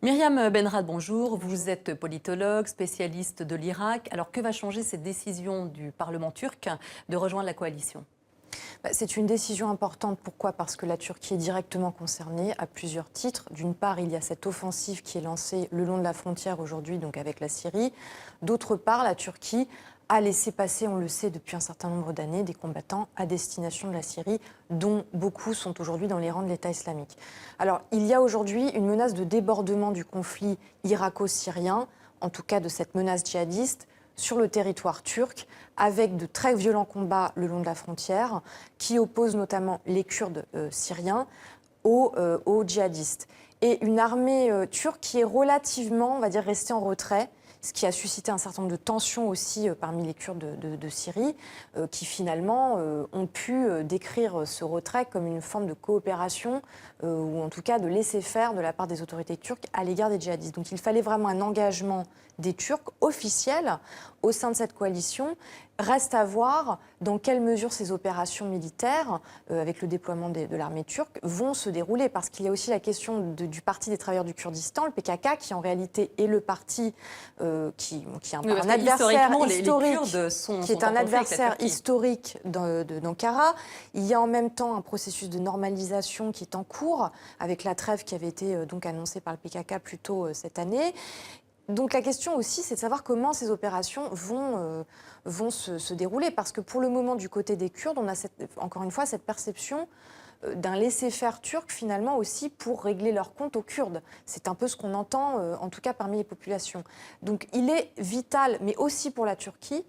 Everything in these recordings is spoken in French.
Myriam Benrad, bonjour. Vous êtes politologue, spécialiste de l'Irak. Alors que va changer cette décision du Parlement turc de rejoindre la coalition ? C'est une décision importante. Pourquoi ? Parce que la Turquie est directement concernée à plusieurs titres. D'une part, il y a cette offensive qui est lancée le long de la frontière aujourd'hui, donc avec la Syrie. D'autre part, la Turquie a laissé passer, on le sait depuis un certain nombre d'années, des combattants à destination de la Syrie, dont beaucoup sont aujourd'hui dans les rangs de l'État islamique. Alors, il y a aujourd'hui une menace de débordement du conflit irako-syrien, en tout cas de cette menace djihadiste, sur le territoire turc, avec de très violents combats le long de la frontière, qui opposent notamment les Kurdes syriens aux djihadistes. Et une armée turque qui est relativement, on va dire, restée en retrait, ce qui a suscité un certain nombre de tensions aussi parmi les Kurdes de Syrie, qui finalement ont pu décrire ce retrait comme une forme de coopération, ou en tout cas de laisser-faire de la part des autorités turques à l'égard des djihadistes. Donc il fallait vraiment un engagement des Turcs officiels au sein de cette coalition. Reste à voir dans quelle mesure ces opérations militaires, avec le déploiement de l'armée turque, vont se dérouler. Parce qu'il y a aussi la question du Parti des travailleurs du Kurdistan, le PKK, qui en réalité est le parti qui est un adversaire historique d'Ankara. Il y a en même temps un processus de normalisation qui est en cours, avec la trêve qui avait été donc annoncée par le PKK plus tôt cette année. Donc la question aussi, c'est de savoir comment ces opérations vont se dérouler. Parce que pour le moment, du côté des Kurdes, on a encore une fois cette perception d'un laisser-faire turc finalement aussi pour régler leurs comptes aux Kurdes. C'est un peu ce qu'on entend, en tout cas parmi les populations. Donc il est vital, mais aussi pour la Turquie,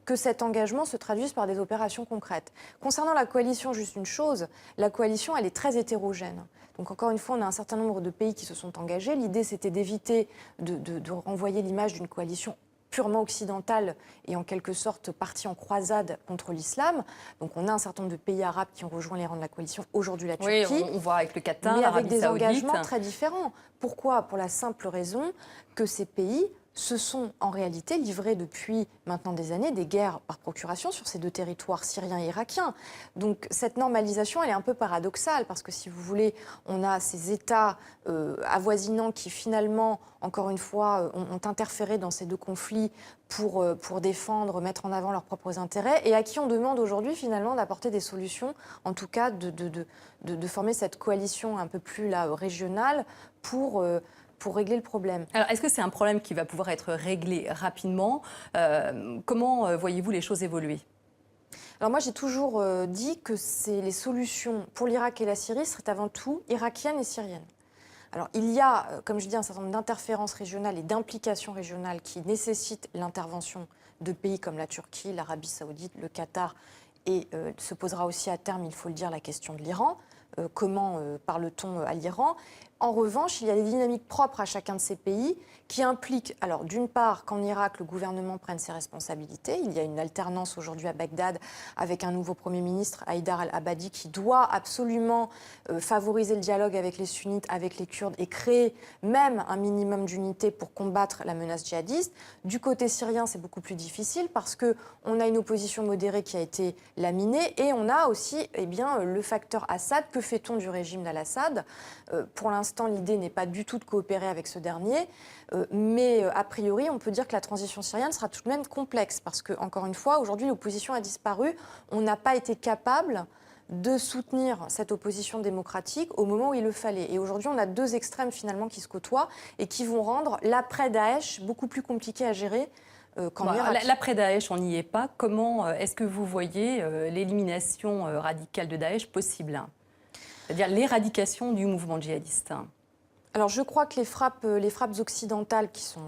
que cet engagement se traduise par des opérations concrètes. Concernant la coalition, juste une chose, la coalition, elle est très hétérogène. Donc encore une fois, on a un certain nombre de pays qui se sont engagés. L'idée, c'était d'éviter de renvoyer l'image d'une coalition purement occidentale et en quelque sorte partie en croisade contre l'islam. Donc on a un certain nombre de pays arabes qui ont rejoint les rangs de la coalition, aujourd'hui la Turquie. Oui, on voit avec le Qatar, mais avec l'Arabie des Saoudite. engagements très différents. Pourquoi ? Pour la simple raison que ces pays se sont en réalité livrés depuis maintenant des années des guerres par procuration sur ces deux territoires syriens et irakiens. Donc cette normalisation, elle est un peu paradoxale parce que si vous voulez, on a ces États avoisinants qui finalement, encore une fois, ont interféré dans ces deux conflits pour défendre, mettre en avant leurs propres intérêts et à qui on demande aujourd'hui finalement d'apporter des solutions, en tout cas de former cette coalition un peu plus régionale pour régler le problème. Alors, est-ce que c'est un problème qui va pouvoir être réglé rapidement ? Comment voyez-vous les choses évoluer ? Alors moi, j'ai toujours dit que les solutions pour l'Irak et la Syrie seraient avant tout irakiennes et syriennes. Alors, il y a, comme je dis, un certain nombre d'interférences régionales et d'implications régionales qui nécessitent l'intervention de pays comme la Turquie, l'Arabie Saoudite, le Qatar, et se posera aussi à terme, il faut le dire, la question de l'Iran. Comment parle-t-on à l'Iran ? En revanche, il y a des dynamiques propres à chacun de ces pays qui impliquent, alors d'une part, qu'en Irak, le gouvernement prenne ses responsabilités. Il y a une alternance aujourd'hui à Bagdad avec un nouveau Premier ministre, Haïdar al-Abadi, qui doit absolument favoriser le dialogue avec les sunnites, avec les Kurdes et créer même un minimum d'unité pour combattre la menace djihadiste. Du côté syrien, c'est beaucoup plus difficile parce qu'on a une opposition modérée qui a été laminée et on a aussi le facteur Assad. Que fait-on du régime d'al-Assad ? Pour l'instant, l'idée n'est pas du tout de coopérer avec ce dernier, mais a priori, on peut dire que la transition syrienne sera tout de même complexe parce que, encore une fois, aujourd'hui, l'opposition a disparu. On n'a pas été capable de soutenir cette opposition démocratique au moment où il le fallait. Et aujourd'hui, on a deux extrêmes finalement qui se côtoient et qui vont rendre l'après-Daesh beaucoup plus compliqué à gérer. L'après-Daesh, on n'y est pas. Comment est-ce que vous voyez l'élimination radicale de Daesh possible ? C'est-à-dire l'éradication du mouvement djihadiste. Alors je crois que les frappes occidentales, qui sont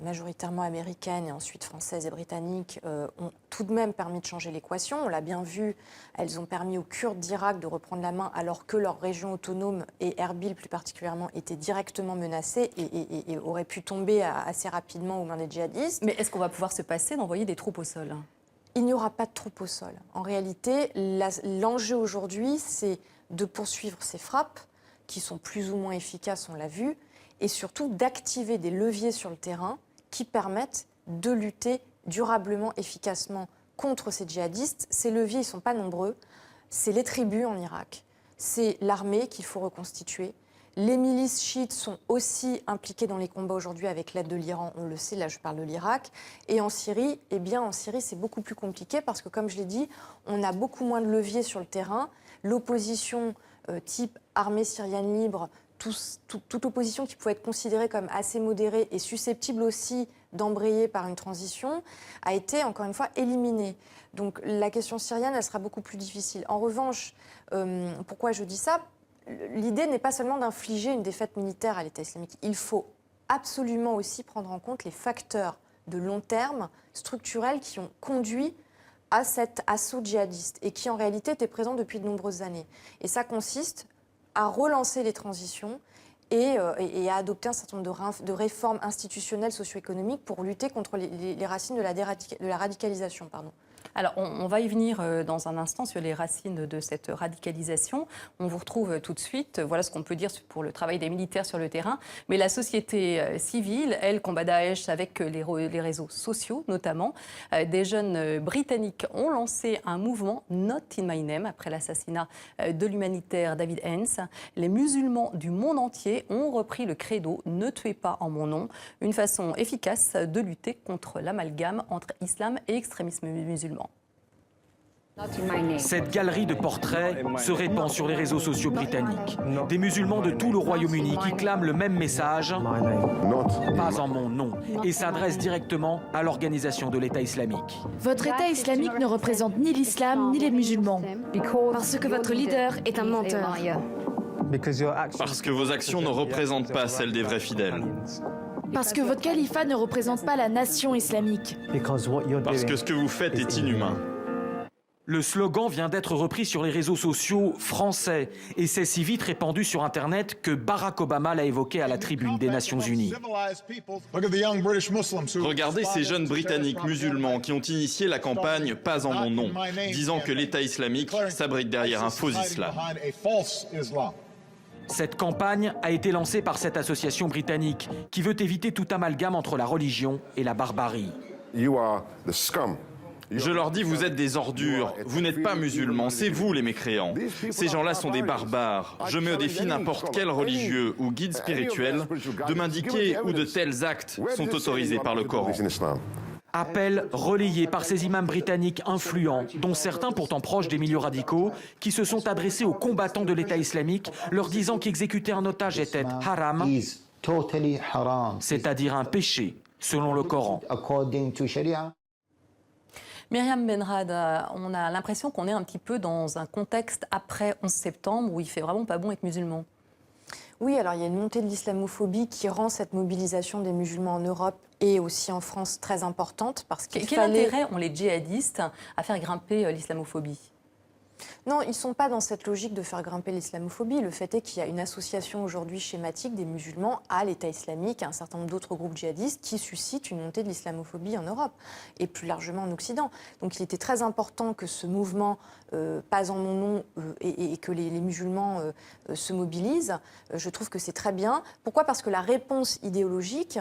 majoritairement américaines et ensuite françaises et britanniques, ont tout de même permis de changer l'équation. On l'a bien vu, elles ont permis aux Kurdes d'Irak de reprendre la main alors que leur région autonome et Erbil plus particulièrement étaient directement menacées et auraient pu tomber assez rapidement aux mains des djihadistes. Mais est-ce qu'on va pouvoir se passer d'envoyer des troupes au sol ? Il n'y aura pas de troupes au sol. En réalité, l'enjeu aujourd'hui, c'est de poursuivre ces frappes, qui sont plus ou moins efficaces, on l'a vu, et surtout d'activer des leviers sur le terrain qui permettent de lutter durablement, efficacement contre ces djihadistes. Ces leviers, ils ne sont pas nombreux. C'est les tribus en Irak, c'est l'armée qu'il faut reconstituer, Les milices chiites sont aussi impliquées dans les combats aujourd'hui avec l'aide de l'Iran, on le sait, là je parle de l'Irak. Et en Syrie, eh bien en Syrie c'est beaucoup plus compliqué parce que comme je l'ai dit, on a beaucoup moins de leviers sur le terrain. L'opposition type armée syrienne libre, toute opposition qui pouvait être considérée comme assez modérée et susceptible aussi d'embrayer par une transition, a été encore une fois éliminée. Donc la question syrienne, elle sera beaucoup plus difficile. En revanche, pourquoi je dis ça ? L'idée n'est pas seulement d'infliger une défaite militaire à l'État islamique. Il faut absolument aussi prendre en compte les facteurs de long terme, structurels, qui ont conduit à cet assaut djihadiste et qui en réalité étaient présents depuis de nombreuses années. Et ça consiste à relancer les transitions et à adopter un certain nombre de réformes institutionnelles, socio-économiques pour lutter contre les racines de la radicalisation. Pardon. Alors, on va y venir dans un instant sur les racines de cette radicalisation. On vous retrouve tout de suite. Voilà ce qu'on peut dire pour le travail des militaires sur le terrain. Mais la société civile, elle, combat Daesh avec les réseaux sociaux, notamment. Des jeunes Britanniques ont lancé un mouvement Not in My Name après l'assassinat de l'humanitaire David Hens. Les musulmans du monde entier ont repris le credo « Ne tuez pas en mon nom », une façon efficace de lutter contre l'amalgame entre islam et extrémisme musulman. Cette galerie de portraits se répand sur les réseaux sociaux britanniques. Des musulmans de tout le Royaume-Uni qui clament le même message, pas en mon nom, et s'adressent directement à l'organisation de l'État islamique. Votre État islamique ne représente ni l'islam ni les musulmans, parce que votre leader est un menteur. Parce que vos actions ne représentent pas celles des vrais fidèles. Parce que votre califat ne représente pas la nation islamique. Parce que ce que vous faites est inhumain. Le slogan vient d'être repris sur les réseaux sociaux français et c'est si vite répandu sur Internet que Barack Obama l'a évoqué à la tribune des Nations Unies. Regardez ces jeunes Britanniques musulmans qui ont initié la campagne « Pas en mon nom », disant que l'État islamique s'abrite derrière un faux islam. Cette campagne a été lancée par cette association britannique qui veut éviter tout amalgame entre la religion et la barbarie. Je leur dis, vous êtes des ordures, vous n'êtes pas musulmans, c'est vous les mécréants. Ces gens-là sont des barbares. Je mets au défi n'importe quel religieux ou guide spirituel de m'indiquer où de tels actes sont autorisés par le Coran. Appel relayé par ces imams britanniques influents, dont certains pourtant proches des milieux radicaux, qui se sont adressés aux combattants de l'État islamique, leur disant qu'exécuter un otage était haram, c'est-à-dire un péché, selon le Coran. Myriam Benrad, on a l'impression qu'on est un petit peu dans un contexte après 11 septembre où il fait vraiment pas bon être musulman. Oui, alors il y a une montée de l'islamophobie qui rend cette mobilisation des musulmans en Europe et aussi en France très importante. Parce qu'il Quel intérêt ont les djihadistes à faire grimper l'islamophobie ? Non, ils ne sont pas dans cette logique de faire grimper l'islamophobie. Le fait est qu'il y a une association aujourd'hui schématique des musulmans à l'État islamique et un certain nombre d'autres groupes djihadistes qui suscitent une montée de l'islamophobie en Europe et plus largement en Occident. Donc il était très important que ce mouvement Pas en mon nom et que les musulmans se mobilisent. Je trouve que c'est très bien. Pourquoi ? Parce que la réponse idéologique,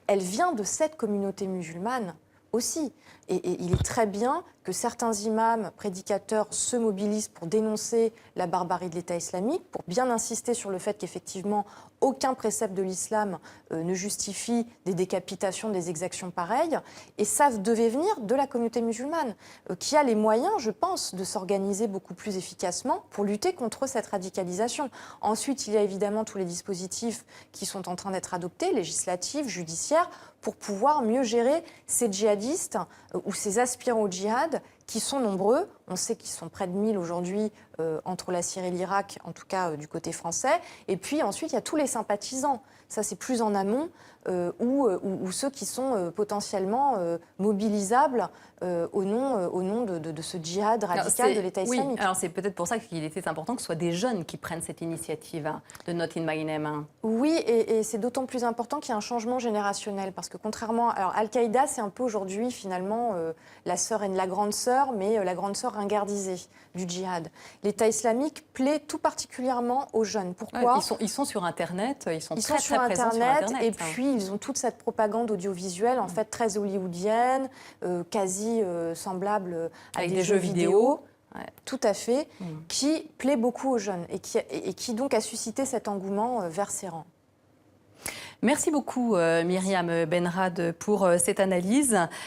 elle vient de cette communauté musulmane aussi. Et il est très bien que certains imams, prédicateurs se mobilisent pour dénoncer la barbarie de l'État islamique, pour bien insister sur le fait qu'effectivement, aucun précepte de l'islam ne justifie des décapitations, des exactions pareilles. Et ça devait venir de la communauté musulmane, qui a les moyens, je pense, de s'organiser beaucoup plus efficacement pour lutter contre cette radicalisation. Ensuite, il y a évidemment tous les dispositifs qui sont en train d'être adoptés, législatifs, judiciaires, pour pouvoir mieux gérer ces djihadistes ou ces aspirants au djihad qui sont nombreux. On sait qu'ils sont près de 1000 aujourd'hui entre la Syrie et l'Irak, en tout cas du côté français. Et puis ensuite, il y a tous les sympathisants. Ça, c'est plus en amont, ou ceux qui sont potentiellement mobilisables au nom de ce djihad radical de l'État islamique. Oui, alors c'est peut-être pour ça qu'il était important que ce soit des jeunes qui prennent cette initiative de Not in My Name. Oui, et c'est d'autant plus important qu'il y a un changement générationnel. Parce que contrairement... Alors, Al-Qaïda, c'est un peu aujourd'hui, finalement, la grande sœur, mais la grande sœur ringardisée du djihad. L'État islamique plaît tout particulièrement aux jeunes. Pourquoi ? Ils sont sur Internet, ils sont très sur présents sur Internet. Et puis, ils ont toute cette propagande audiovisuelle, en fait, très hollywoodienne, quasi semblable à avec des jeux vidéo. tout à fait, qui plaît beaucoup aux jeunes et qui donc a suscité cet engouement vers ses rangs. Merci beaucoup Myriam Benrad pour cette analyse.